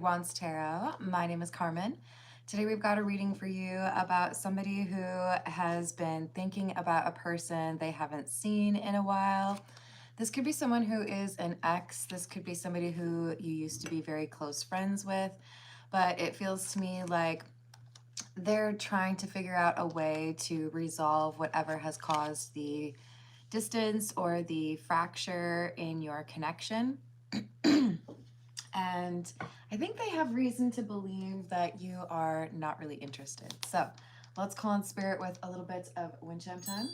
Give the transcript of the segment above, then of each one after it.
Wands Tarot. My name is Carmen. Today we've got a reading for you about somebody who has been thinking about a person they haven't seen in a while. This could be someone who is an ex. This could be somebody who you used to be very close friends with, but it feels to me like they're trying to figure out a way to resolve whatever has caused the distance or the fracture in your connection. And I think they have reason to believe that you are not really interested. So let's call on spirit with a little bit of wind chime time.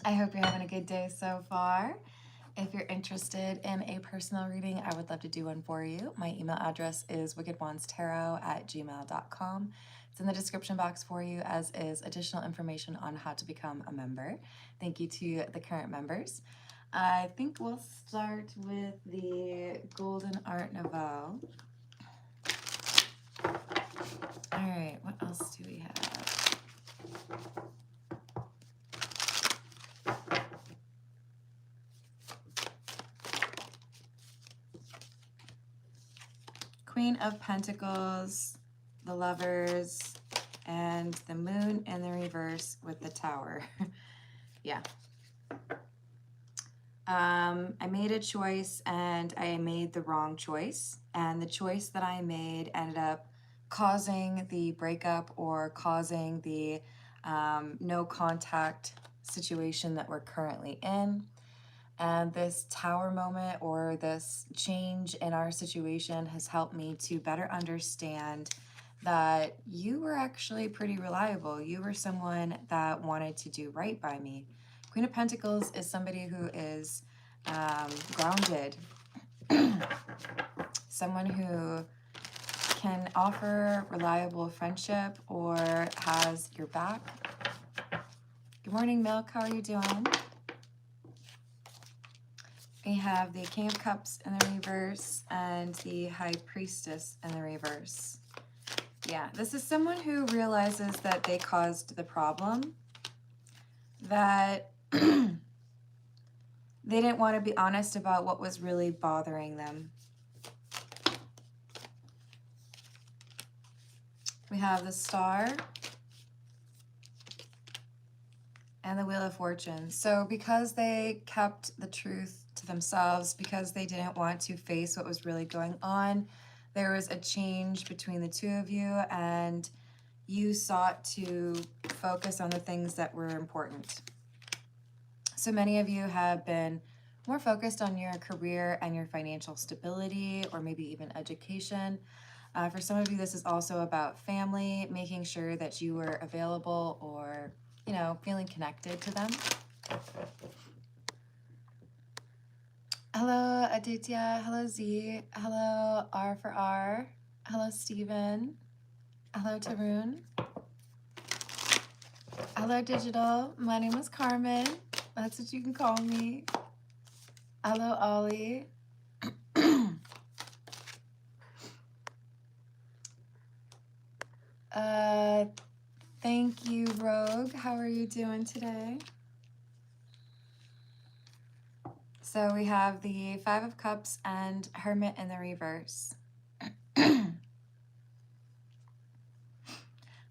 I hope you're having a good day so far. If you're interested in a personal reading, I would love to do one for you. My email address is wickedwandstarot@gmail.com. It's in the description box for you, as is additional information on how to become a member. Thank you to the current members. I think we'll start with the Golden Art Nouveau. All right, what else do we have? Queen of Pentacles, the Lovers, and the Moon in the reverse with the Tower. Yeah. I made a choice and I made the wrong choice. And the choice that I made ended up causing the breakup or causing the no contact situation that we're currently in. And this Tower moment or this change in our situation has helped me to better understand that you were actually pretty reliable. You were someone that wanted to do right by me. Queen of Pentacles is somebody who is grounded, someone who can offer reliable friendship or has your back. Good morning, Milk. How are you doing? We have the King of Cups in the reverse and the High Priestess in the reverse. Yeah, this is someone who realizes that they caused the problem, that they didn't want to be honest about what was really bothering them. We have the Star and the Wheel of Fortune. So because they kept the truth to themselves, because they didn't want to face what was really going on, there was a change between the two of you, and you sought to focus on the things that were important. So many of you have been more focused on your career and your financial stability, or maybe even education. For some of you, this is also about family, making sure that you were available or, you know, feeling connected to them. Hello, Aditya. Hello, Z. Hello, R for R. Hello, Steven. Hello, Tarun. Hello, Digital. My name is Carmen. That's what you can call me. Hello, Ollie. Thank you, Rogue. How are you doing today? So we have the Five of Cups and Hermit in the reverse.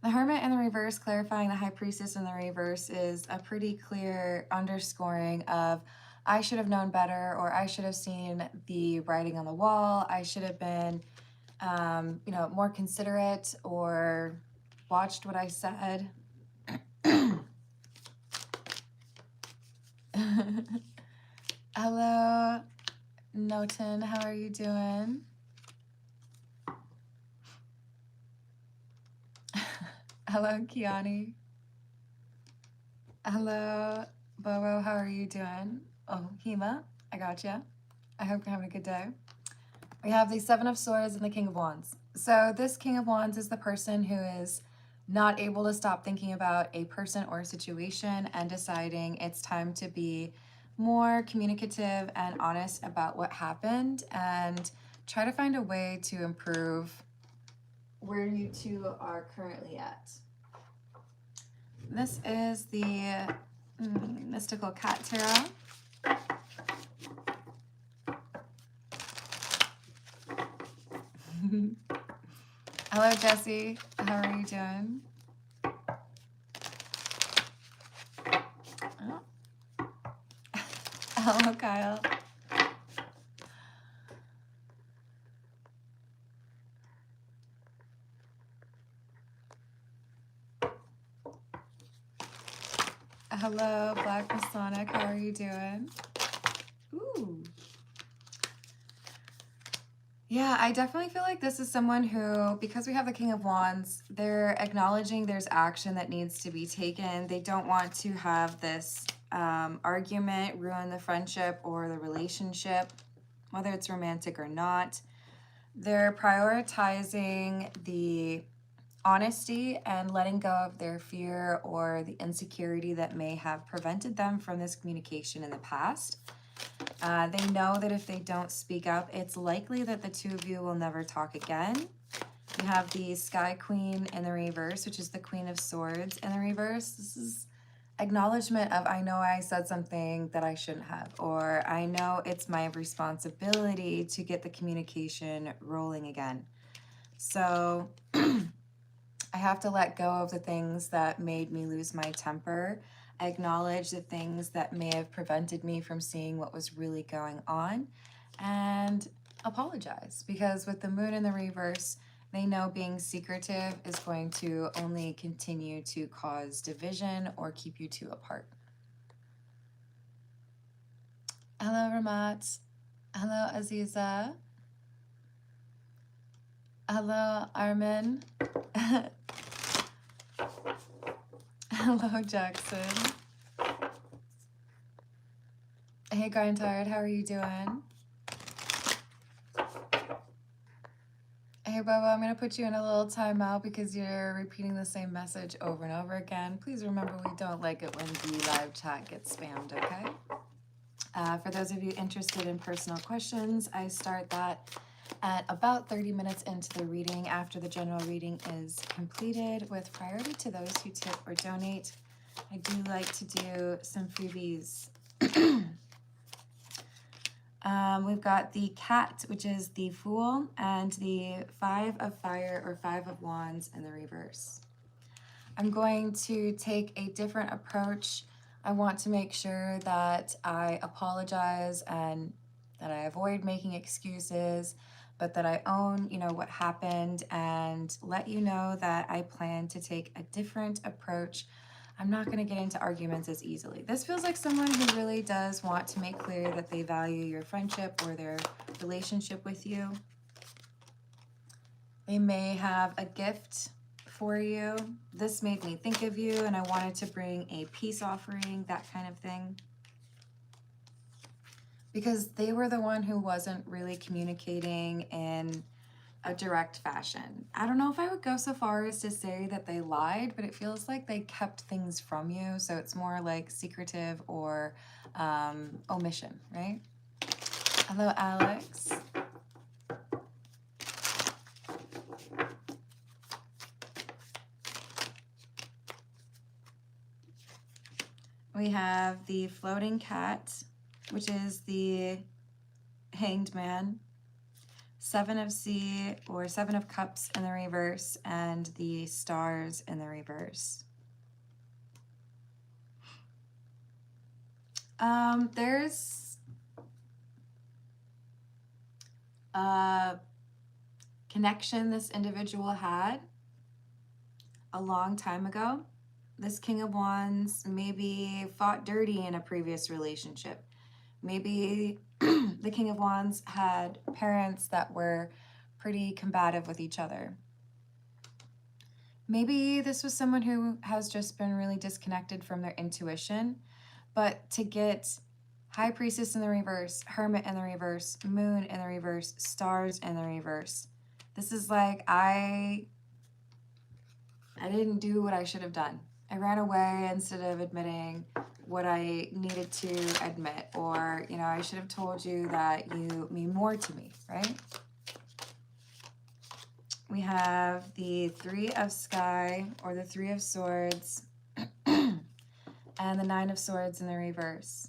The Hermit in the reverse, clarifying the High Priestess in the reverse, is a pretty clear underscoring of I should have known better, or I should have seen the writing on the wall. I should have been, you know, more considerate or watched what I said. Hello, Noten. How are you doing? Hello, Kiani. Hello, Bobo. How are you doing? Oh, Hema, I gotcha. I hope you're having a good day. We have the Seven of Swords and the King of Wands. So this King of Wands is the person who is not able to stop thinking about a person or a situation and deciding it's time to be more communicative and honest about what happened and try to find a way to improve where you two are currently at. This is the Mystical Cat Tarot. Hello, Jesse. How are you doing? Oh. Hello, Kyle. Hello, Black Masonic. How are you doing? Ooh. Yeah, I definitely feel like this is someone who, because we have the King of Wands, they're acknowledging there's action that needs to be taken. They don't want to have this argument ruin the friendship or the relationship, whether it's romantic or not. They're prioritizing the honesty and letting go of their fear or the insecurity that may have prevented them from this communication in the past. They know that if they don't speak up, it's likely that the two of you will never talk again. You have the Sky Queen in the reverse, which is the Queen of Swords in the reverse. This is acknowledgement of, I know I said something that I shouldn't have, or I know it's my responsibility to get the communication rolling again. So I have to let go of the things that made me lose my temper, acknowledge the things that may have prevented me from seeing what was really going on, and apologize. Because with the moon in the reverse, they know being secretive is going to only continue to cause division or keep you two apart. Hello, Ramat. Hello, Aziza. Hello, Armin. Hello, Jackson. Hey, Grind Tired, how are you doing? Hey, Bubba, I'm going to put you in a little timeout because you're repeating the same message over and over again. Please remember we don't like it when the live chat gets spammed, okay? For those of you interested in personal questions, I start that at about 30 minutes into the reading after the general reading is completed, with priority to those who tip or donate. I do like to do some freebies. We've got the Cat, which is the Fool, and the Five of Fire or Five of Wands in the reverse. I'm going to take a different approach. I want to make sure that I apologize and that I avoid making excuses, but that I own, what happened, and let you know that I plan to take a different approach. I'm not going to get into arguments as easily. This feels like someone who really does want to make clear that they value your friendship or their relationship with you. They may have a gift for you. This made me think of you, and I wanted to bring a peace offering, that kind of thing. Because they were the one who wasn't really communicating in a direct fashion. I don't know if I would go so far as to say that they lied, but it feels like they kept things from you. So it's more like secretive or omission, right? Hello, Alex. We have the Floating Cat, which is the Hanged Man, Seven of Sea or Seven of Cups in the reverse, and the Stars in the reverse. There's a connection this individual had a long time ago. This King of Wands maybe fought dirty in a previous relationship. Maybe the King of Wands had parents that were pretty combative with each other. Maybe this was someone who has just been really disconnected from their intuition, but to get High Priestess in the reverse, Hermit in the reverse, Moon in the reverse, Stars in the reverse. This is like, I didn't do what I should have done. I ran away instead of admitting what I needed to admit, or, I should have told you that you mean more to me, right? We have the Three of Sky or the Three of Swords and the Nine of Swords in the reverse.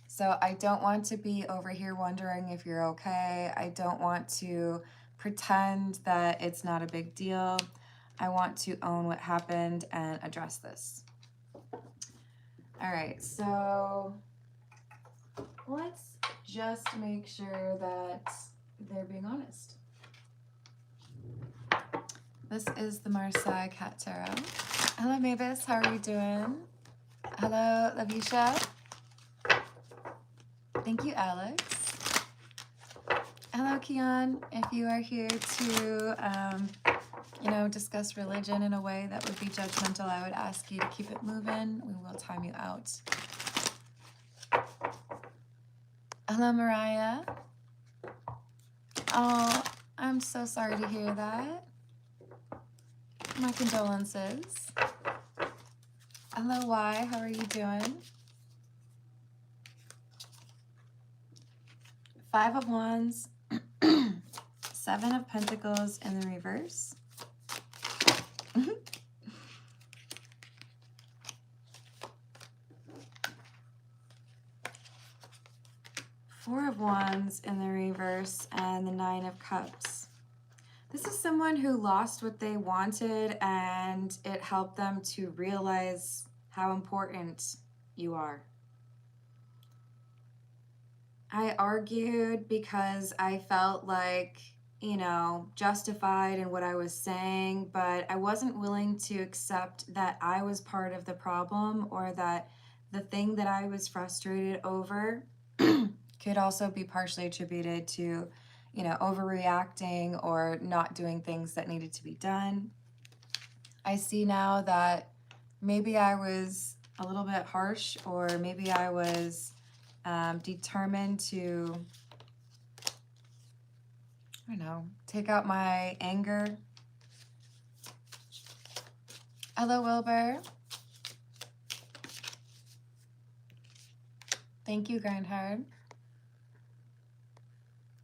So I don't want to be over here wondering if you're okay. I don't want to pretend that it's not a big deal. I want to own what happened and address this. All right, so let's just make sure that they're being honest. This is the Marseille Cat Tarot. Hello, Mavis. How are you doing? Hello, Lavisha. Thank you, Alex. Hello, Kian. If you are here to, discuss religion in a way that would be judgmental, I would ask you to keep it moving. We will time you out. Hello, Mariah. Oh, I'm so sorry to hear that. My condolences. Hello, Y. How are you doing? 5 of Wands, 7 of Pentacles in the reverse. Four of Wands in the reverse and the 9 of Cups. This is someone who lost what they wanted and it helped them to realize how important you are. I argued because I felt like, justified in what I was saying, but I wasn't willing to accept that I was part of the problem, or that the thing that I was frustrated over could also be partially attributed to, overreacting or not doing things that needed to be done. I see now that maybe I was a little bit harsh, or maybe I was determined to, take out my anger. Hello, Wilbur. Thank you, Grindhard.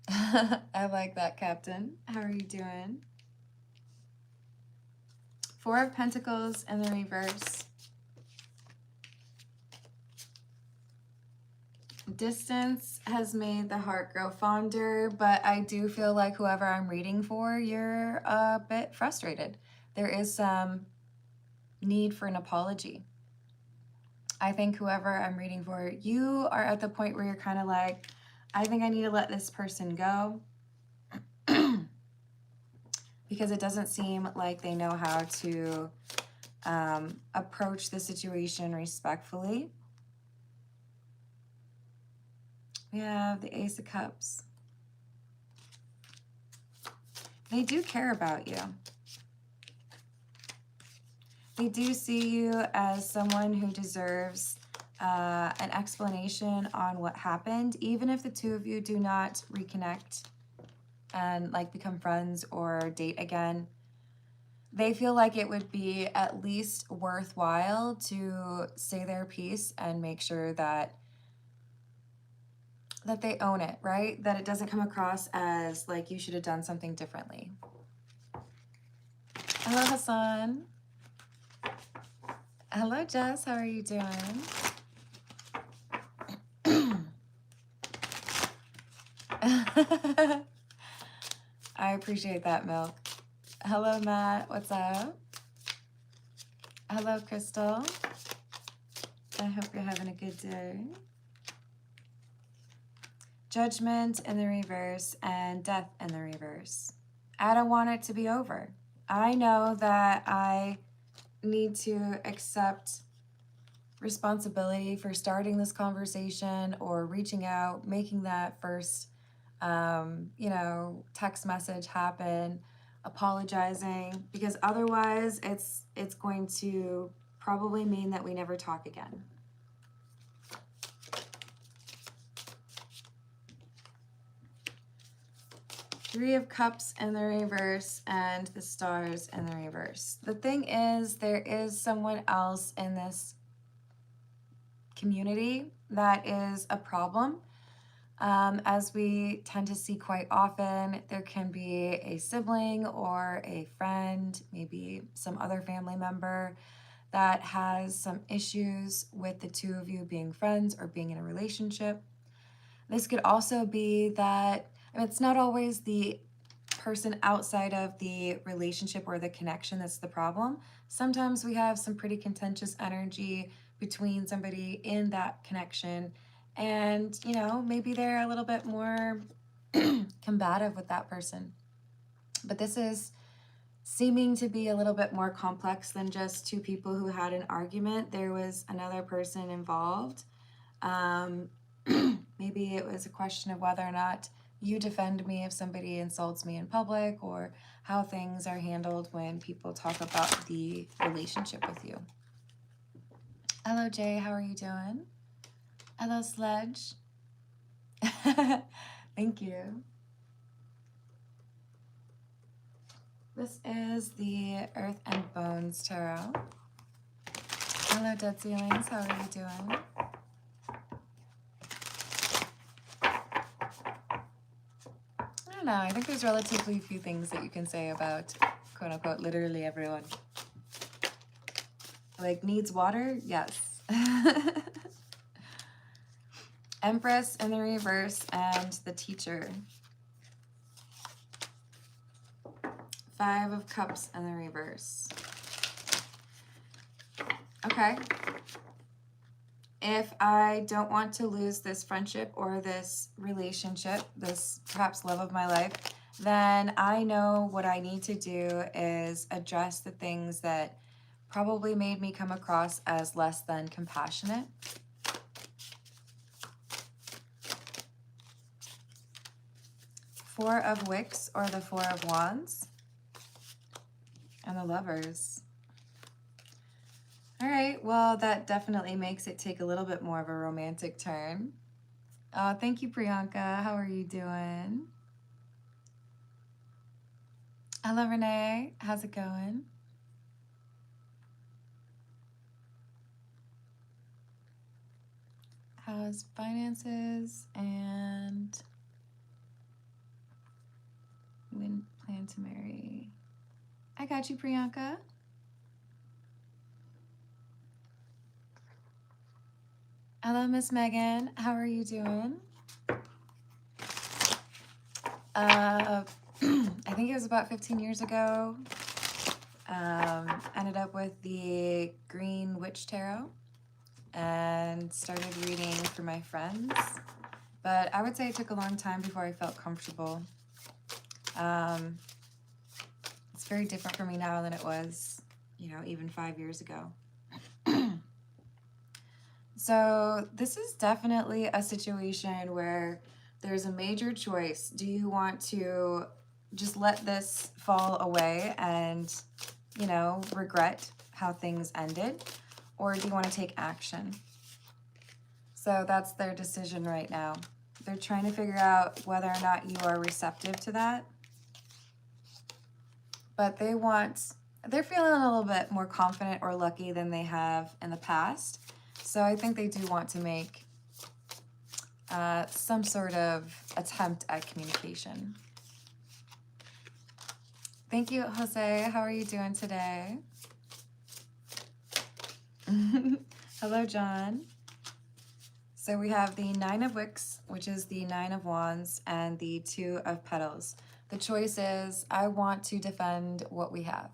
I like that, Captain. How are you doing? 4 of Pentacles in the reverse. Distance has made the heart grow fonder, but I do feel like whoever I'm reading for, you're a bit frustrated. There is some need for an apology. I think whoever I'm reading for, you are at the point where you're kind of like, I think I need to let this person go because it doesn't seem like they know how to approach the situation respectfully. We have the Ace of Cups. They do care about you. They do see you as someone who deserves an explanation on what happened, even if the two of you do not reconnect and become friends or date again. They feel like it would be at least worthwhile to say their piece and make sure that they own it, right? That it doesn't come across as like you should have done something differently. Hello, Hassan. Hello, Jess. How are you doing? I appreciate that, Milk. Hello, Matt. What's up? Hello, Crystal. I hope you're having a good day. Judgment in the reverse and Death in the reverse. I don't want it to be over. I know that I need to accept responsibility for starting this conversation or reaching out, making that first, text message happen, apologizing, because otherwise it's going to probably mean that we never talk again. Three of Cups in the reverse and the Stars in the reverse. The thing is, there is someone else in this community that is a problem. As we tend to see quite often, there can be a sibling or a friend, maybe some other family member that has some issues with the two of you being friends or being in a relationship. This could also be that it's not always the person outside of the relationship or the connection that's the problem. Sometimes we have some pretty contentious energy between somebody in that connection, and you know, maybe they're a little bit more combative with that person. But this is seeming to be a little bit more complex than just two people who had an argument. There was another person involved. Maybe it was a question of whether or not you defend me if somebody insults me in public, or how things are handled when people talk about the relationship with you. Hello, Jay. How are you doing? Hello, Sledge. Thank you. This is the Earth and Bones Tarot. Hello, Dead Ceilings. How are you doing? I don't know. I think there's relatively few things that you can say about, quote unquote, literally everyone. Like, needs water? Yes. Empress in the reverse and the Teacher. 5 of Cups in the reverse. Okay. If I don't want to lose this friendship or this relationship, this perhaps love of my life, then I know what I need to do is address the things that probably made me come across as less than compassionate. Four of Wicks or the Four of Wands. And the Lovers. All right, well, that definitely makes it take a little bit more of a romantic turn. Thank you, Priyanka. How are you doing? Hello, Renee. How's it going? How's finances and when plan to marry? I got you, Priyanka. Hello, Miss Megan. How are you doing? I think it was about 15 years ago. Ended up with the Green Witch Tarot and started reading for my friends. But I would say it took a long time before I felt comfortable. It's very different for me now than it was, you know, even 5 years ago. So this is definitely a situation where there's a major choice. Do you want to just let this fall away and, you know, regret how things ended? Or do you want to take action? So that's their decision right now. They're trying to figure out whether or not you are receptive to that. But they're feeling a little bit more confident or lucky than they have in the past. So I think they do want to make some sort of attempt at communication. Thank you, Jose. How are you doing today? Hello, John. So we have the 9 of Wicks, which is the 9 of Wands, and the 2 of Petals. The choice is, I want to defend what we have.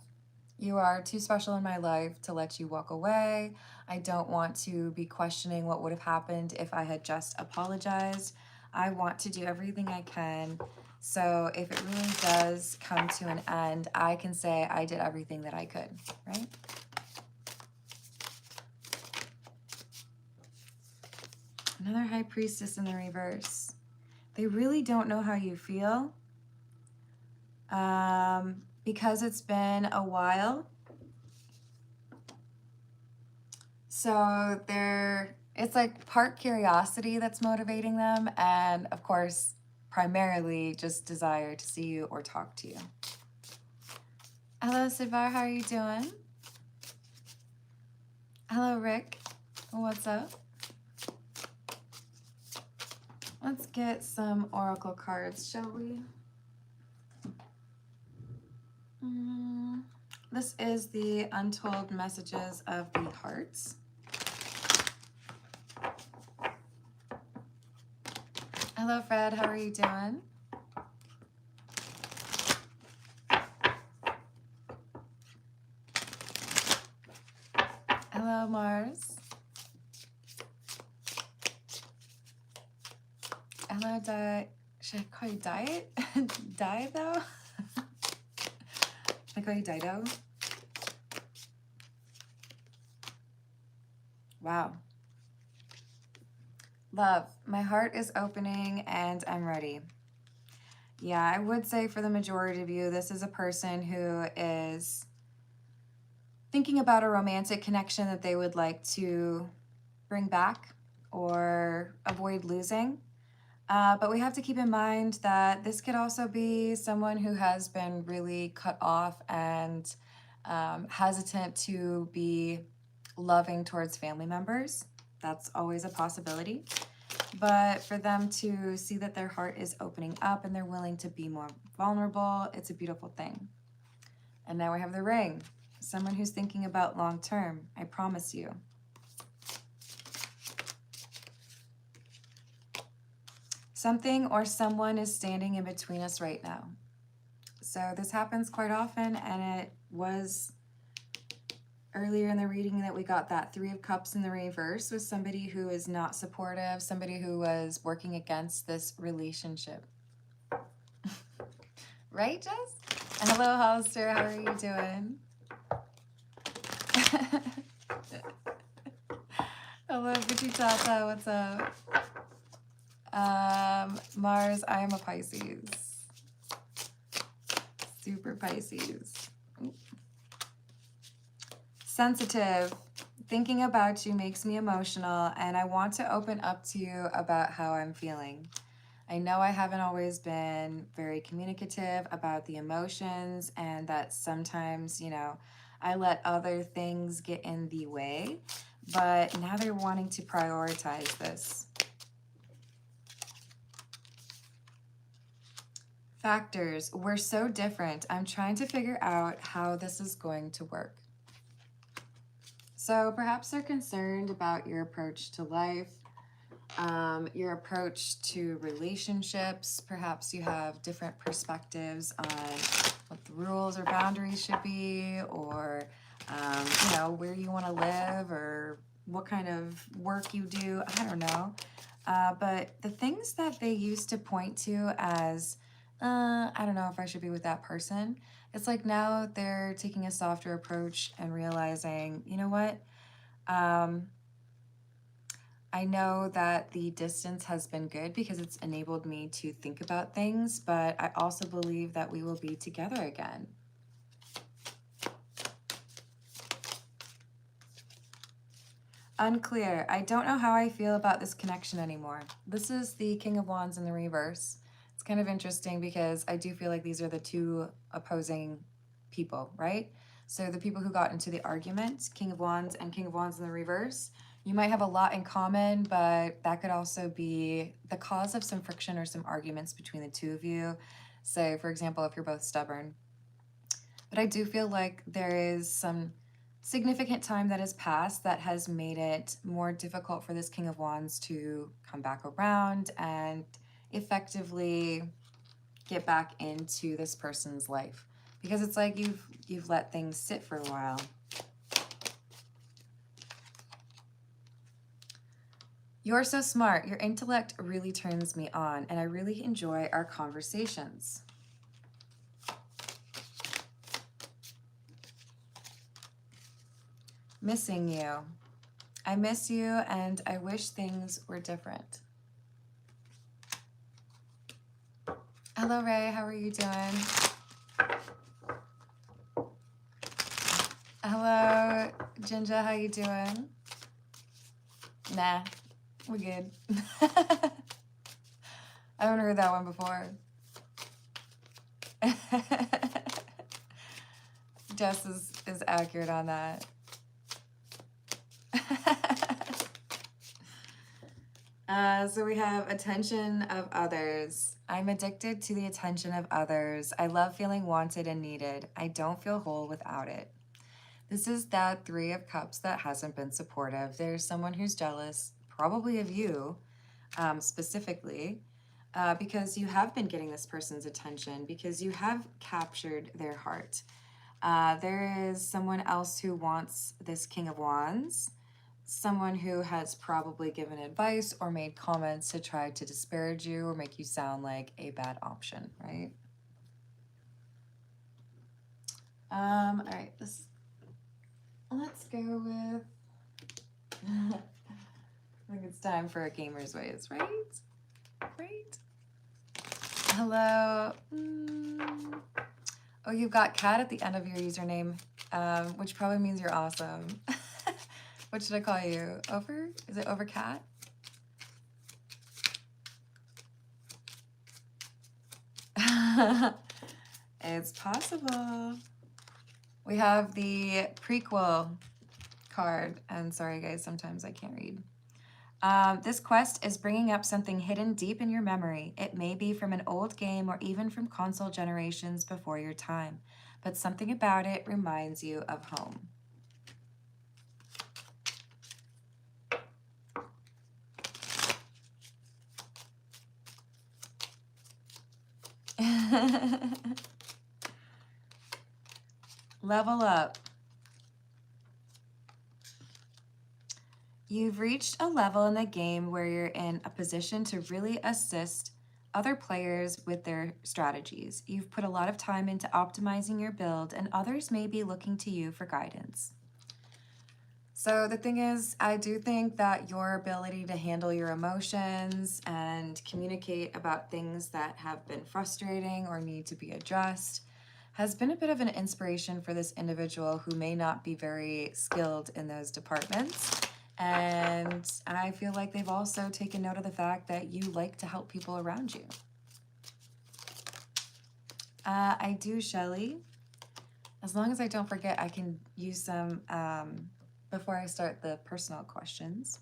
You are too special in my life to let you walk away. I don't want to be questioning what would have happened if I had just apologized. I want to do everything I can. So if it really does come to an end, I can say I did everything that I could, right? Another High Priestess in the reverse. They really don't know how you feel. Because it's been a while. So it's like part curiosity that's motivating them, and of course, primarily just desire to see you or talk to you. Hello, Sidvar, how are you doing? Hello, Rick. What's up? Let's get some oracle cards, shall we? This is the Untold Messages of the Hearts. Hello, Fred. How are you doing? Hello, Mars. Hello, Diet. Should I call you Diet? Dido? Should I call you Dido? Wow. Love, my heart is opening and I'm ready. Yeah, I would say for the majority of you, this is a person who is thinking about a romantic connection that they would like to bring back or avoid losing. But we have to keep in mind that this could also be someone who has been really cut off and hesitant to be loving towards family members. That's always a possibility. But for them to see that their heart is opening up and they're willing to be more vulnerable, it's a beautiful thing. And now we have the ring. Someone who's thinking about long term, I promise you. Something or someone is standing in between us right now. So this happens quite often, and it was earlier in the reading that we got that Three of Cups in the reverse with somebody who is not supportive, somebody who was working against this relationship. Right, Jess? Hello, Hollister. How are you doing? Hello, Vichitata. What's up? Mars, I am a Pisces. Super Pisces. Ooh. Sensitive. Thinking about you makes me emotional, and I want to open up to you about how I'm feeling. I know I haven't always been very communicative about the emotions, and that sometimes, you know, I let other things get in the way, but now they're wanting to prioritize this. Factors. We're so different. I'm trying to figure out how this is going to work. So perhaps they're concerned about your approach to life, your approach to relationships. Perhaps you have different perspectives on what the rules or boundaries should be, or you know, where you want to live, or what kind of work you do. I don't know. But the things that they used to point to as, I don't know if I should be with that person. It's like now they're taking a softer approach and realizing, you know what? I know that the distance has been good because it's enabled me to think about things, but I also believe that we will be together again. Unclear. I don't know how I feel about this connection anymore. This is the King of Wands in the reverse. It's kind of interesting because I do feel like these are the two opposing people, right? So the people who got into the argument, King of Wands and King of Wands in the reverse, you might have a lot in common, but that could also be the cause of some friction or some arguments between the two of you. Say, for example, if you're both stubborn. But I do feel like there is some significant time that has passed that has made it more difficult for this King of Wands to come back around and effectively get back into this person's life. Because it's like you've let things sit for a while. You're so smart. Your intellect really turns me on, and I really enjoy our conversations. Missing you. I miss you, and I wish things were different. Hello, Ray. How are you doing? Hello, Ginger. How you doing? Nah, we're good. I haven't heard that one before. Jess is accurate on that. So we have attention of others. I'm addicted to the attention of others. I love feeling wanted and needed. I don't feel whole without it. This is that Three of Cups that hasn't been supportive. There's someone who's jealous, probably of you specifically, because you have been getting this person's attention, because you have captured their heart. There is someone else who wants this King of Wands, someone who has probably given advice or made comments to try to disparage you or make you sound like a bad option, right? All right, let's go with, I think it's time for a Gamer's Ways, right? Right? Hello. Oh, you've got cat at the end of your username, which probably means you're awesome. What should I call you? Over? Is it over cat? It's possible. We have the prequel card, and sorry guys, sometimes I can't read. This quest is bringing up something hidden deep in your memory. It may be from an old game or even from console generations before your time, but something about it reminds you of home. Level up. You've reached a level in the game where you're in a position to really assist other players with their strategies. You've put a lot of time into optimizing your build, and others may be looking to you for guidance. So the thing is, I do think that your ability to handle your emotions and communicate about things that have been frustrating or need to be addressed has been a bit of an inspiration for this individual who may not be very skilled in those departments. And I feel like they've also taken note of the fact that you like to help people around you. I do, Shelly. As long as I don't forget, I can use some before I start the personal questions.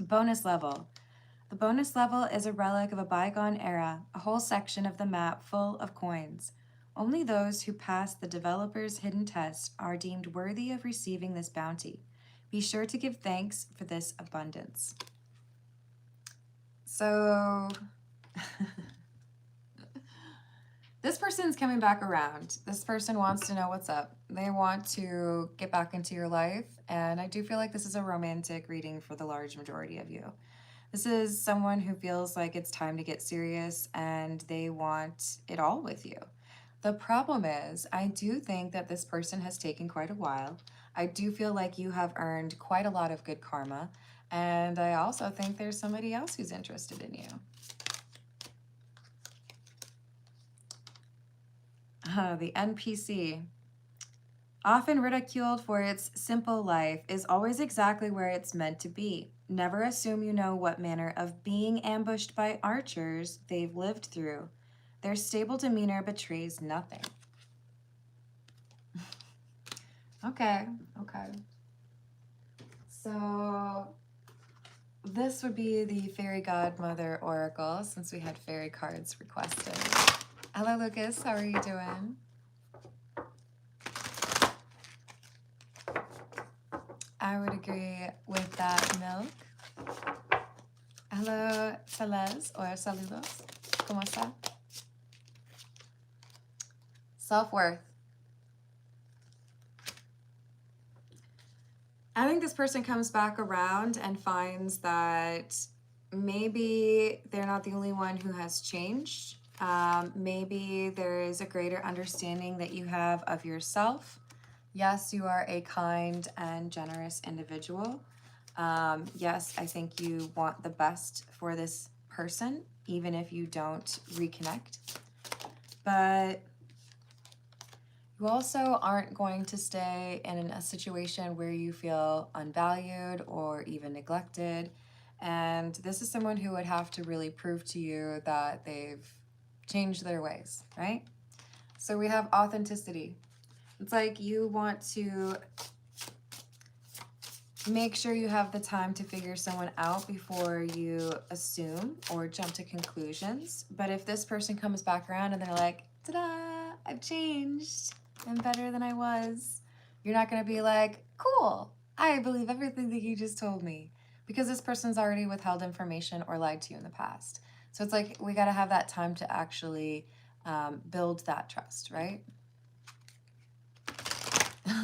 Bonus level. The bonus level is a relic of a bygone era, a whole section of the map full of coins. Only those who pass the developer's hidden test are deemed worthy of receiving this bounty. Be sure to give thanks for this abundance. So, this person's coming back around. This person wants to know what's up. They want to get back into your life, and I do feel like this is a romantic reading for the large majority of you. This is someone who feels like it's time to get serious, and they want it all with you. The problem is, I do think that this person has taken quite a while. I do feel like you have earned quite a lot of good karma, and I also think there's somebody else who's interested in you. The NPC. Often ridiculed for its simple life, is always exactly where it's meant to be. Never assume you know what manner of being ambushed by archers they've lived through. Their stable demeanor betrays nothing. Okay. So this would be the Fairy Godmother Oracle, since we had fairy cards requested. Hello, Lucas. How are you doing? I would agree with that, Milk. Hello, Celeste, or saludos. ¿Cómo está? Self-worth. I think this person comes back around and finds that maybe they're not the only one who has changed. Maybe there is a greater understanding that you have of yourself. Yes, you are a kind and generous individual. Yes, I think you want the best for this person, even if you don't reconnect. But you also aren't going to stay in a situation where you feel unvalued or even neglected. And this is someone who would have to really prove to you that they've changed their ways, right? So we have authenticity. It's like you want to make sure you have the time to figure someone out before you assume or jump to conclusions. But if this person comes back around and they're like, ta-da, I've changed, I'm better than I was, you're not going to be like, cool, I believe everything that you just told me, because this person's already withheld information or lied to you in the past. So it's like we got to have that time to actually build that trust, right?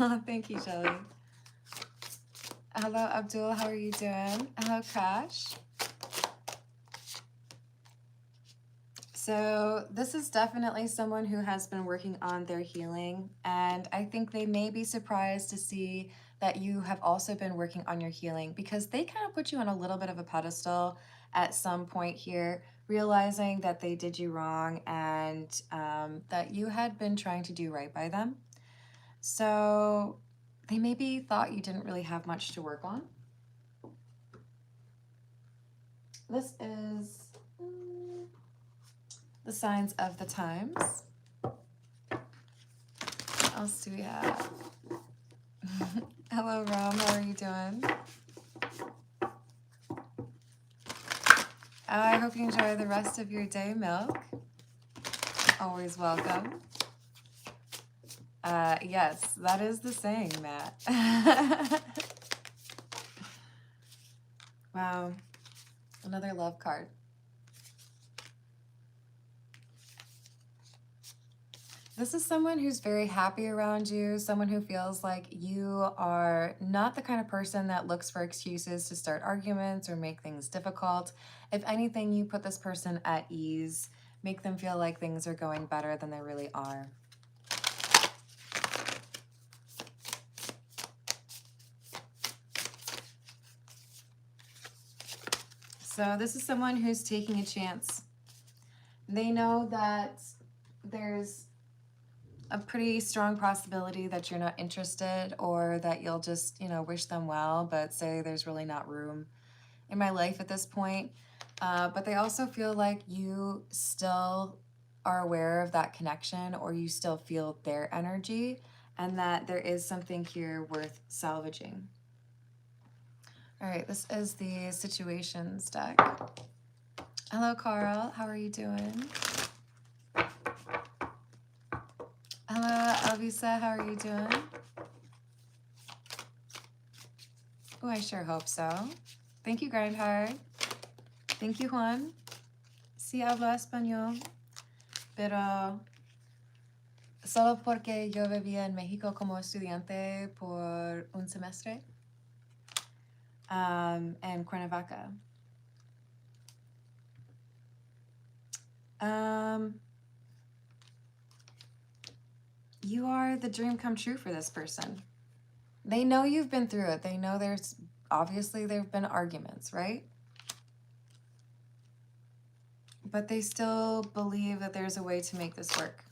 Oh, thank you, Shelly. Hello, Abdul. How are you doing? Hello, Crash. So this is definitely someone who has been working on their healing, and I think they may be surprised to see that you have also been working on your healing, because they kind of put you on a little bit of a pedestal at some point here, realizing that they did you wrong and that you had been trying to do right by them. So they maybe thought you didn't really have much to work on. This is the signs of the times. What else do we have? Hello, Rom. How are you doing? I hope you enjoy the rest of your day, Milk. Always welcome. Yes, that is the saying, Matt. Wow. Another love card. This is someone who's very happy around you, someone who feels like you are not the kind of person that looks for excuses to start arguments or make things difficult. If anything, you put this person at ease, make them feel like things are going better than they really are. So this is someone who's taking a chance. They know that there's a pretty strong possibility that you're not interested, or that you'll just, wish them well, but say there's really not room in my life at this point. But they also feel like you still are aware of that connection, or you still feel their energy, and that there is something here worth salvaging. All right, this is the situations deck. Hello, Carl. How are you doing? Hello, Elvisa. How are you doing? Oh, I sure hope so. Thank you, Grindhard. Thank you, Juan. Sí hablo español, pero solo porque yo vivía en México como estudiante por un semestre en Cuernavaca. You are the dream come true for this person. They know you've been through it. They know obviously there have been arguments, right? But they still believe that there's a way to make this work.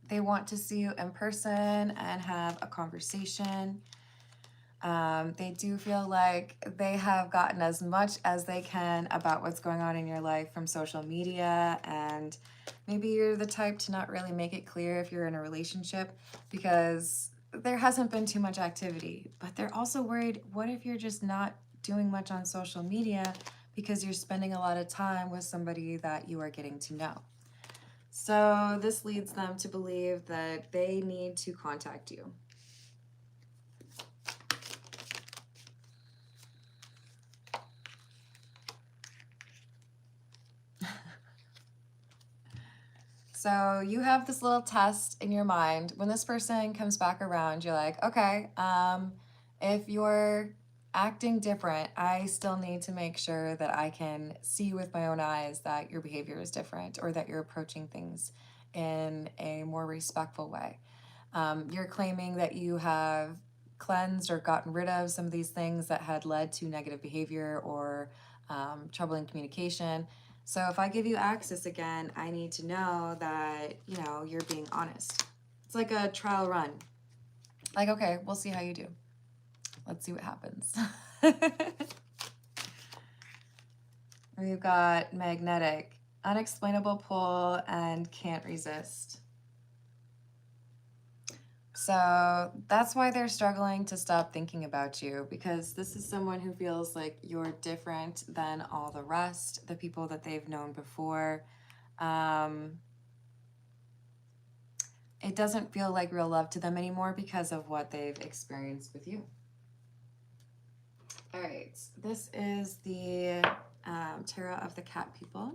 They want to see you in person and have a conversation. They do feel like they have gotten as much as they can about what's going on in your life from social media, and maybe you're the type to not really make it clear if you're in a relationship because there hasn't been too much activity. But they're also worried, what if you're just not doing much on social media because you're spending a lot of time with somebody that you are getting to know? So this leads them to believe that they need to contact you. So you have this little test in your mind. When this person comes back around, you're like, okay, if you're acting different, I still need to make sure that I can see with my own eyes that your behavior is different, or that you're approaching things in a more respectful way. You're claiming that you have cleansed or gotten rid of some of these things that had led to negative behavior or trouble in communication. So if I give you access again, I need to know that, you're being honest. It's like a trial run. Like, okay, we'll see how you do. Let's see what happens. We've got magnetic, unexplainable pull, and can't resist. So that's why they're struggling to stop thinking about you, because this is someone who feels like you're different than all the rest, the people that they've known before. It doesn't feel like real love to them anymore because of what they've experienced with you. All right, this is the Tarot of the Cat People.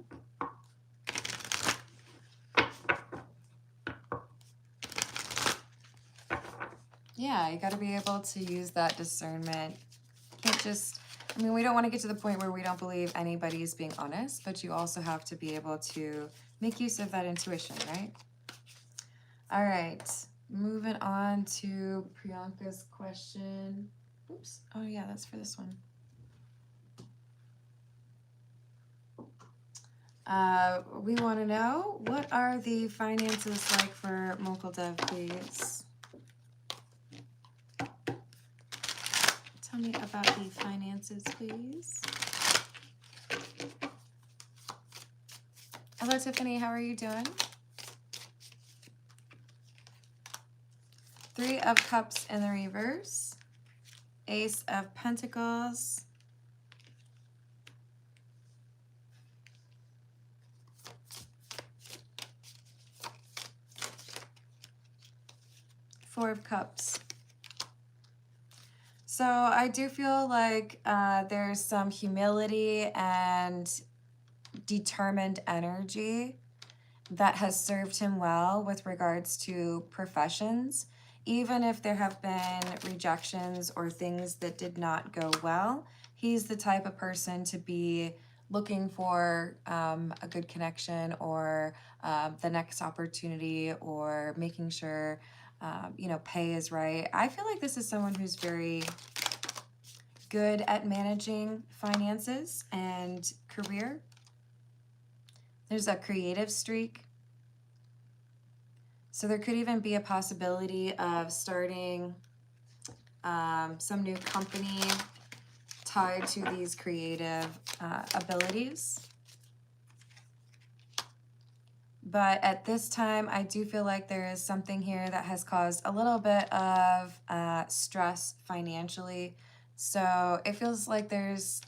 Yeah, you got to be able to use that discernment. Can't just, I mean, we don't want to get to the point where we don't believe anybody is being honest, but you also have to be able to make use of that intuition, right? All right, moving on to Priyanka's question. Oops. Oh, yeah, that's for this one. We want to know, what are the finances like for Mokuldev, please? Tell me about the finances, please. Hello, Tiffany. How are you doing? 3 of Cups in the reverse. Ace of Pentacles. Four of Cups. So I do feel like there's some humility and determined energy that has served him well with regards to professions. Even if there have been rejections or things that did not go well, he's the type of person to be looking for a good connection or the next opportunity, or making sure you know, pay is right. I feel like this is someone who's very good at managing finances and career. There's a creative streak. So there could even be a possibility of starting some new company tied to these creative abilities. But at this time, I do feel like there is something here that has caused a little bit of stress financially. So it feels like there's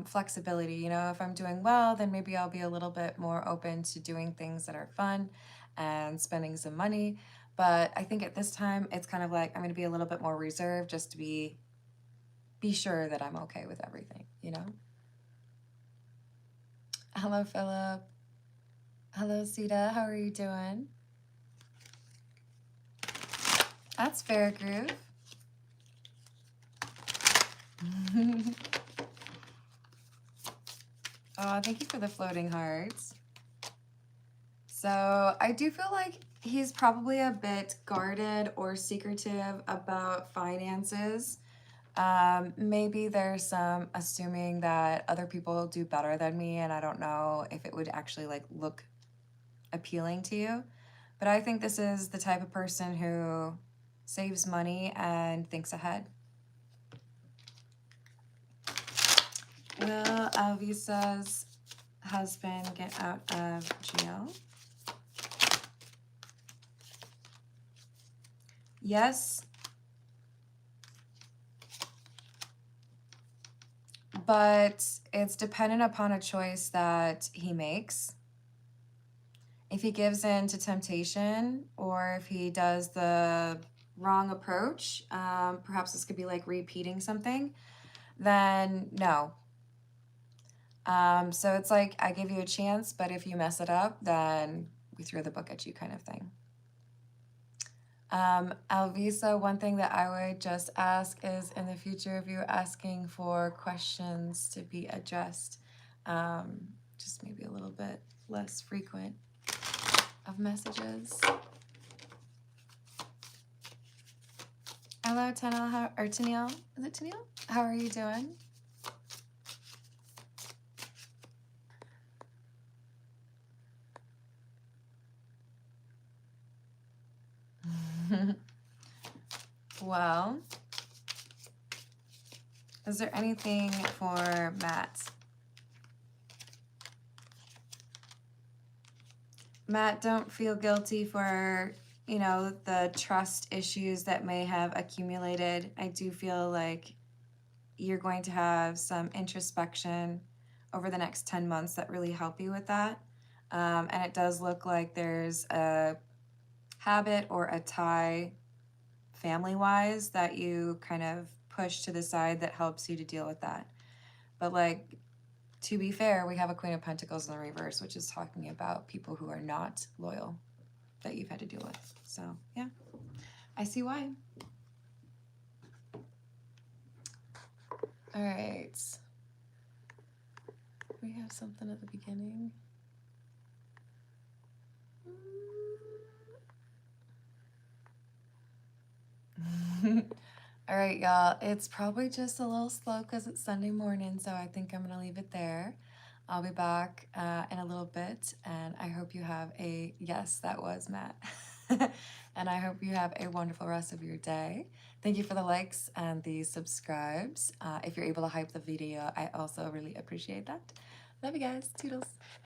flexibility. You know, if I'm doing well, then maybe I'll be a little bit more open to doing things that are fun and spending some money. But I think at this time, it's kind of like I'm going to be a little bit more reserved, just to be sure that I'm okay with everything, you know? Hello, Philip. Hello, Sita. How are you doing? That's fair, Groove. Oh, thank you for the floating hearts. So I do feel like he's probably a bit guarded or secretive about finances. Maybe there's some assuming that other people do better than me, and I don't know if it would actually like look appealing to you. But I think this is the type of person who saves money and thinks ahead. Will Alvisa's husband get out of jail? Yes. But it's dependent upon a choice that he makes. If he gives in to temptation, or if he does the wrong approach, perhaps this could be like repeating something, then no. So it's like, I give you a chance, but if you mess it up, then we throw the book at you, kind of thing. Alvisa, one thing that I would just ask is, in the future, if you're asking for questions to be addressed, just maybe a little bit less frequent of messages. Hello, Tanel, or Tennille? Is it Tennille? How are you doing? Well, is there anything for Matt? Matt, don't feel guilty for, you know, the trust issues that may have accumulated. I do feel like you're going to have some introspection over the next 10 months that really help you with that. And it does look like there's a habit or a tie family-wise that you kind of push to the side that helps you to deal with that. But like, to be fair, we have a Queen of Pentacles in the reverse, which is talking about people who are not loyal that you've had to deal with. So yeah, I see why. All right. We have something at the beginning. All right, y'all. It's probably just a little slow because it's Sunday morning, so I think I'm going to leave it there. I'll be back in a little bit, and I hope you have a, yes, that was Matt. And I hope you have a wonderful rest of your day. Thank you for the likes and the subscribes. If you're able to hype the video, I also really appreciate that. Love you guys. Toodles.